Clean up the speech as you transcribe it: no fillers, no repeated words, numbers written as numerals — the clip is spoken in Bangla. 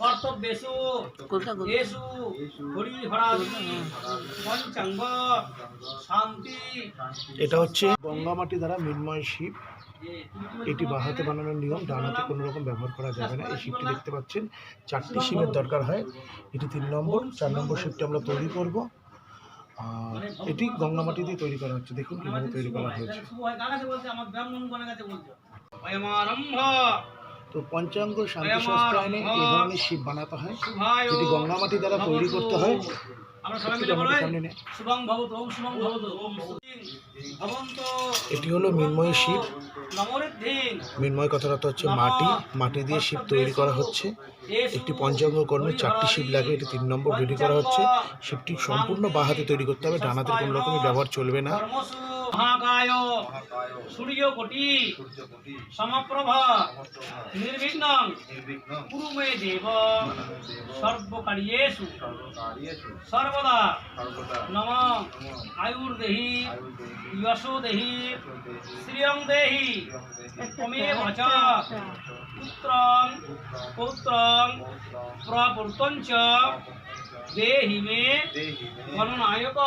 কর্তব্যেষু এষু হরিহরাদি পঞ্চাঙ্গ শান্তি। এটা হচ্ছে গঙ্গামাটি দ্বারা মৃন্ময় শিব। এটি বাঁ হাতে বানানোর নিয়ম, ডান হাতে কোনো রকম ব্যবহার করা যাবে না। এই শিবটি দেখতে পাচ্ছেন, 4টি শিবের দরকার হয়। এটি 3 নম্বর। 4 নম্বর শিবটি আমরা তৈরি করব। আর এটি গঙ্গামাটি দিয়ে তৈরি করা হচ্ছে। দেখুন কিভাবে তৈরি করা হয়েছে। তো পঞ্চাঙ্গ শান্তি শাস্ত্র আইনে এই ধরনের শিব বানাতে হয়, যেটি গঙ্গামাটি দ্বারা তৈরি করতে হয়। এটি হলো মৃন্ময় শিব। মৃন্ময় কথাটা হচ্ছে মাটি, মাটি দিয়ে শিব তৈরি করা হচ্ছে। একটি পঞ্চাঙ্গ কর্মে 4টি শিব লাগে, এটি 3 নম্বর রেডি করা হচ্ছে। শিবটি সম্পূর্ণ বাঁ হাতে তৈরি করতে হবে, ডান হাতের কোনো রকমের ব্যবহার চলবে না। মহাকায় সূর্যকোটি সমপ্রভ নির্বিঘ্নং কুরু মে দেব সর্বকার্যেষু সর্বদা। নম আয়ুর্দেহি যশো দেহি শ্রিয়ং দেহি ত্বমেব চ পুত্রং পৌত্রং প্রপূর্তং চ দেহি মে গণনায়ক।